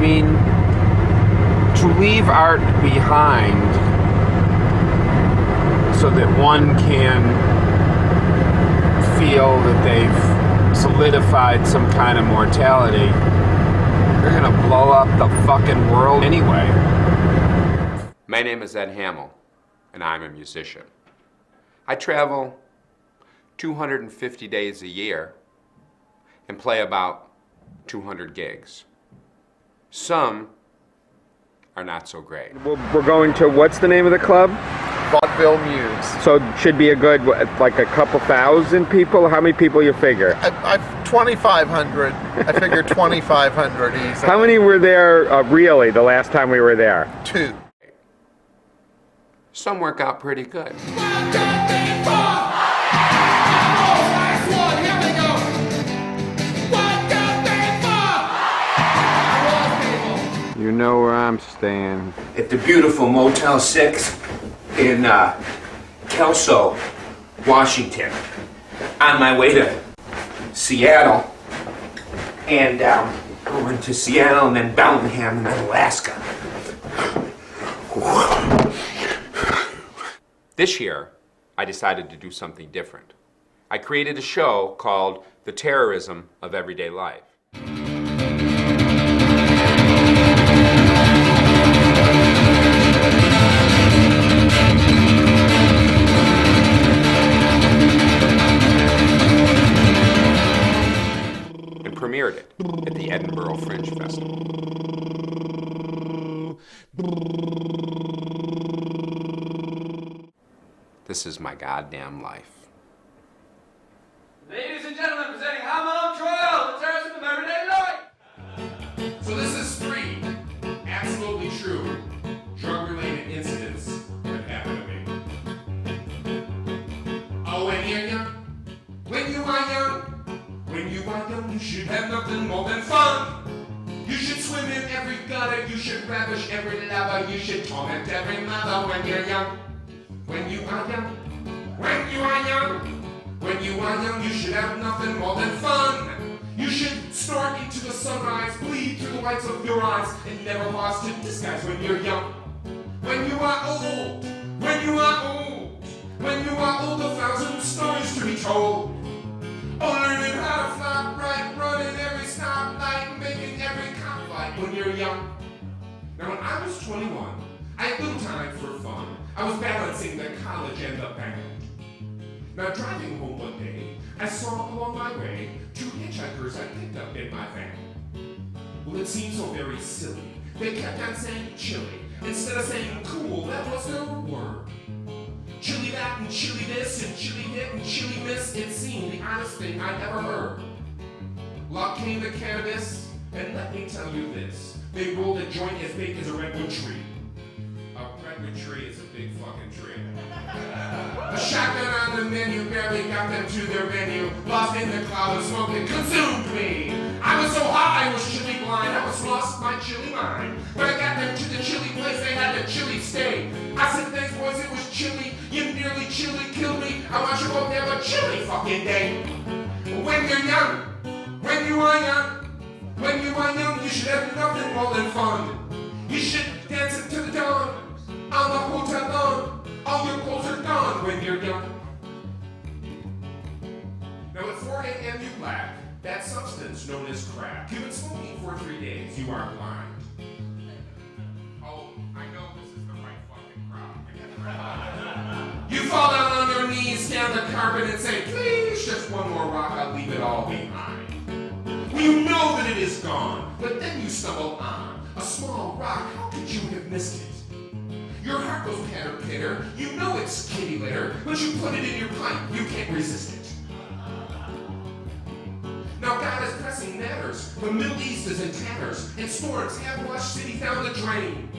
mean, to leave art behind so that one can feel that they've solidified some kind of mortality, they're gonna blow up the fucking world anyway. My name is Ed Hamell, and I'm a musician. I travel 250 days a year and play about 200 gigs. Some are not so great. We're going to, what's the name of the club? Vaudeville Muse. So it should be a good, like a couple thousand people? How many people you figure? 2,500. I figured 2,500 easy. How many were there really the last time we were there? 2. Some work out pretty good. You know where I'm staying. At the beautiful Motel 6 in Kelso, Washington. On my way to Seattle. And going to Seattle and then Bellingham and then Alaska. This year, I decided to do something different. I created a show called The Terrorism of Everyday Life. And premiered it at the Edinburgh Fringe Festival. This is my goddamn life. Ladies and gentlemen, presenting Hamell Trial, The Terrorism of Everyday Life. So this is 3 absolutely true drug-related incidents that happened to me. Oh, when you're young, when you are young, you should have nothing more than fun. You should swim in every gutter, you should ravish every lover, you should torment every mother when you're young. When you are young, you should have nothing more than fun. You should snort into the sunrise, bleed through the whites of your eyes, and never pause to disguise when you're young. When you are old, a 1,000 stories to be told. Oh, learning how to fly right, running every stoplight, making every cop fight when you're young. Now when I was 21, I had little time for fun. I was balancing the college and the band. Now driving home one day, I saw along my way 2 hitchhikers I picked up in my van. Well, it seemed so very silly. They kept on saying chili instead of saying cool. That was their word. Chili that and chili this and chili hit and chili miss. It seemed the oddest thing I'd ever heard. Luck came to cannabis, and let me tell you this. They rolled a joint as big as a redwood tree. A redwood tree is a big fucking tree. A shotgun on the menu barely got them to their venue. Lost in the cloud of smoke that consumed me. I was so hot I was chili blind. I was lost my chili mind. When I got them to the chili place, they had the chili steak. I said, thanks boys, it was chili. You nearly chili killed me. I want you both to have a chili fucking day. When you're young, when you are young, you should have nothing more than fun. You should dance into the dawn on the hotel lawn. All your clothes are gone when you're young. Now at 4 a.m. you lack that substance known as crack. You've been smoking for 3 days, you are blind. Oh, I know this is the right fucking crowd. You fall down on your knees, down the carpet and say, please, just one more rock, I'll leave it all behind. Well, you know that it is gone, but then you stumble on a small rock. How could you have missed it? Your heart goes patter pitter, you know it's kitty litter, but you put it in your pipe, you can't resist it. Now God is pressing matters, the Middle East is in tatters, and storms have washed cities down the drain.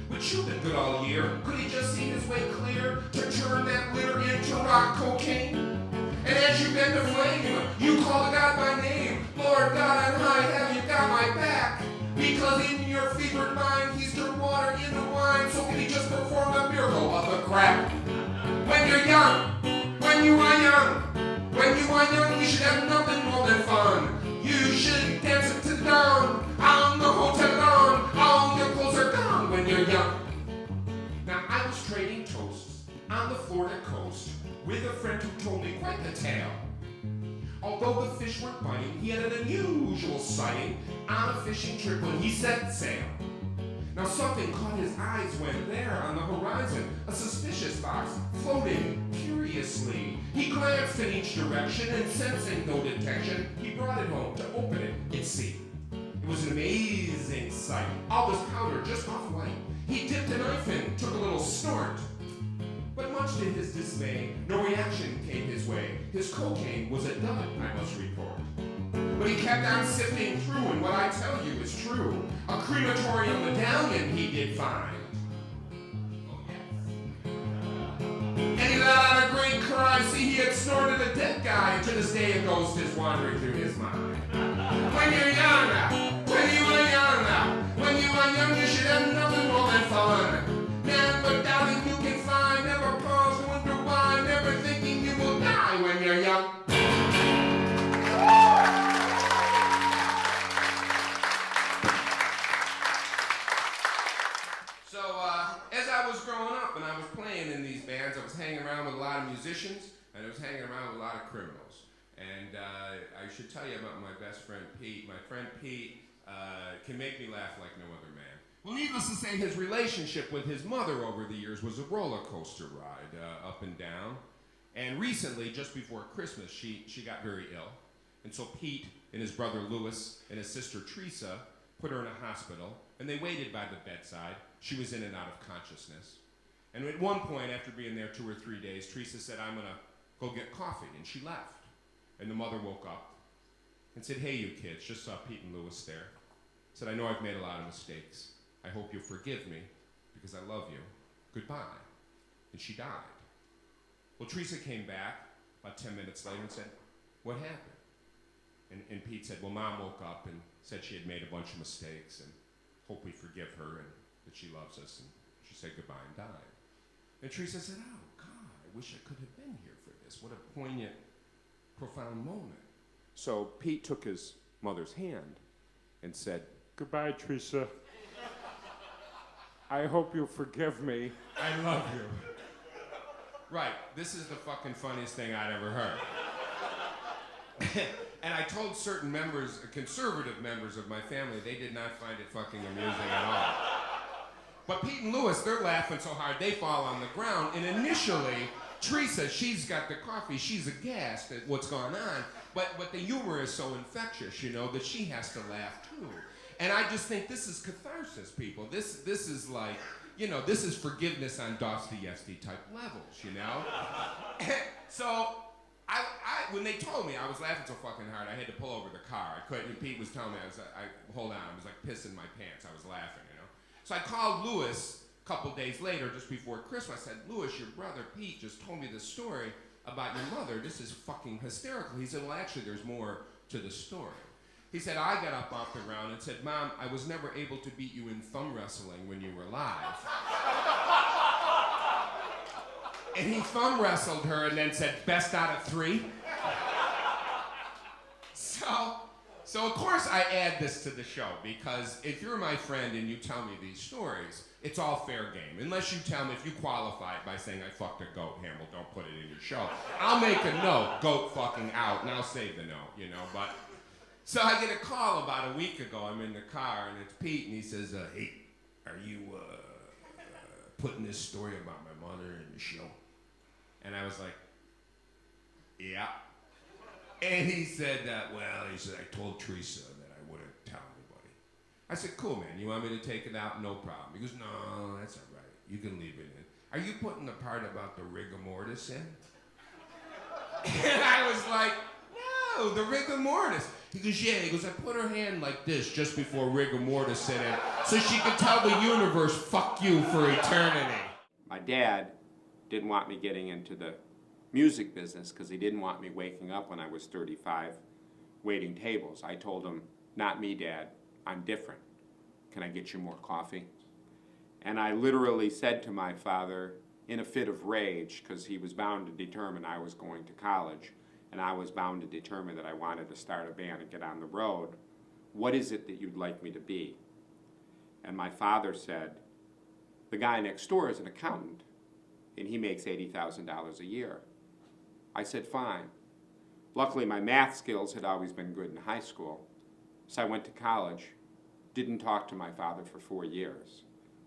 But you've been good all year, could he just see his way clear to turn that litter into rock cocaine? And as you bend the flame, you call to God by name, Lord God on high, have you got my back? Because in your fevered mind, he's turned water into wine, so can he just perform the miracle of the crack? When you're young, you should have nothing more than fun. You should dance into the dawn on the hotel lawn. unusual sighting on a fishing trip when he set sail. Now something caught his eyes when there on the horizon, a suspicious box floated curiously. He glanced in each direction and sensing no detection, he brought it home to open it and see. It was an amazing sight. All this powder just off white. He dipped a knife in, took a little snort. But much to his dismay, no reaction came his way. His cocaine was a dud, I must report. But he kept on sifting through, and what I tell you is true. A crematorium medallion he did find. Oh, yes. And he let out a great cry. See, he had snorted a dead guy, and to this day a ghost is wandering through his mind. When you're young, when you were young, when you were young, you should have nothing more than fun. Never doubting you can find, never pause to wonder why, never thinking you will die when you're young. So, as I was growing up and I was playing in these bands, I was hanging around with a lot of musicians and I was hanging around with a lot of criminals. And I should tell you about my best friend Pete. My friend Pete can make me laugh like no other man. Well, needless to say, his relationship with his mother over the years was a roller coaster ride, up and down. And recently, just before Christmas, she got very ill. And so Pete and his brother Louis and his sister Teresa put her in a hospital, and they waited by the bedside. She was in and out of consciousness. And at one point, after being there 2 or 3 days, Teresa said, "I'm gonna go get coffee," and she left. And the mother woke up and said, "Hey, you kids," just saw Pete and Louis there. Said, "I know I've made a lot of mistakes. I hope you'll forgive me because I love you. Goodbye." And she died. Well, Teresa came back about 10 minutes later and said, "What happened?" And Pete said, "Well, Mom woke up and said she had made a bunch of mistakes and hope we forgive her and that she loves us." And she said goodbye and died. And Teresa said, "Oh, God, I wish I could have been here for this. What a poignant, profound moment." So Pete took his mother's hand and said, "Goodbye, Teresa. I hope you'll forgive me. I love you." Right, this is the fucking funniest thing I'd ever heard. And I told certain members, conservative members of my family, they did not find it fucking amusing at all. But Pete and Louis, they're laughing so hard they fall on the ground. And initially, Teresa, she's got the coffee, she's aghast at what's going on. But the humor is so infectious, you know, that she has to laugh too. And I just think this is catharsis, people. This is like, you know, this is forgiveness on Dostoevsky type levels, you know? So, when they told me I was laughing so fucking hard, I had to pull over the car. I couldn't, and Pete was telling me, hold on, I was like pissing my pants. I was laughing, you know? So I called Louis a couple days later, just before Christmas. I said, "Louis, your brother Pete just told me this story about your mother. This is fucking hysterical." He said, "Well, actually, there's more to the story." He said, "I got up off the ground and said, 'Mom, I was never able to beat you in thumb wrestling when you were alive.'" And he thumb wrestled her and then said, "Best out of 3." So of course I add this to the show, because if you're my friend and you tell me these stories, it's all fair game. Unless you tell me, if you qualify it by saying I fucked a goat, Hamill, don't put it in your show. I'll make a note, goat fucking out, and I'll save the note, you know, but. So I get a call about a week ago. I'm in the car, and it's Pete, and he says, "Hey, are you putting this story about my mother in the show?" And I was like, "Yeah." And he said, "Well," he said, "I told Teresa that I wouldn't tell anybody." I said, "Cool, man. You want me to take it out? No problem." He goes, "No, that's all right. You can leave it in. Are you putting the part about the rigor mortis in?" And I was like, "No, the rigor mortis." He goes, "Yeah." He goes, "I put her hand like this just before rigor mortis set in, so she could tell the universe, fuck you for eternity." My dad didn't want me getting into the music business because he didn't want me waking up when I was 35 waiting tables. I told him, "Not me, Dad. I'm different. Can I get you more coffee?" And I literally said to my father, in a fit of rage, because he was bound to determine I was going to college, and I was bound to determine that I wanted to start a band and get on the road, "What is it that you'd like me to be?" And my father said, "The guy next door is an accountant, and he makes $80,000 a year." I said, "Fine." Luckily, my math skills had always been good in high school, So I went to college, didn't talk to my father for 4 years,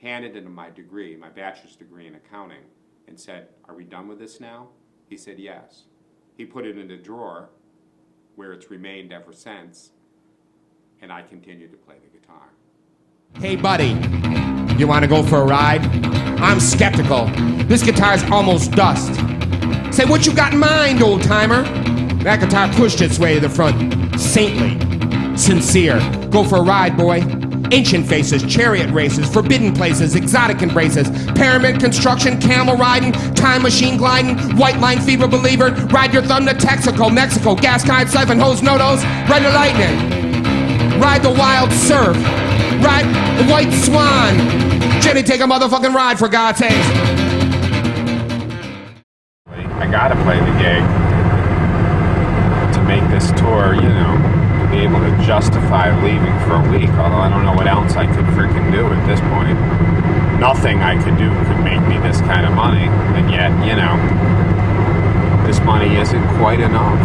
handed him my degree, my bachelor's degree in accounting, and said, "Are we done with this now?" He said, "Yes." He put it in a drawer where it's remained ever since, and I continued to play the guitar. Hey buddy, you want to go for a ride? I'm skeptical. This guitar's almost dust. Say, what you got in mind, old timer? That guitar pushed its way to the front. Saintly, sincere. Go for a ride, boy. Ancient faces, chariot races, forbidden places, exotic embraces, pyramid construction, camel riding, time machine gliding, white line fever believer, ride your thumb to Texaco, Mexico, gas kite, siphon hose, no-nos, ride the lightning, ride the wild surf, ride the white swan. Jenny, take a motherfucking ride, for God's sakes. I gotta play the gig to make this tour, you know, to be able to justify leaving for a week, although I don't know what else I could freaking do at this point. Nothing I could do could make me this kind of money, and yet, you know, this money isn't quite enough.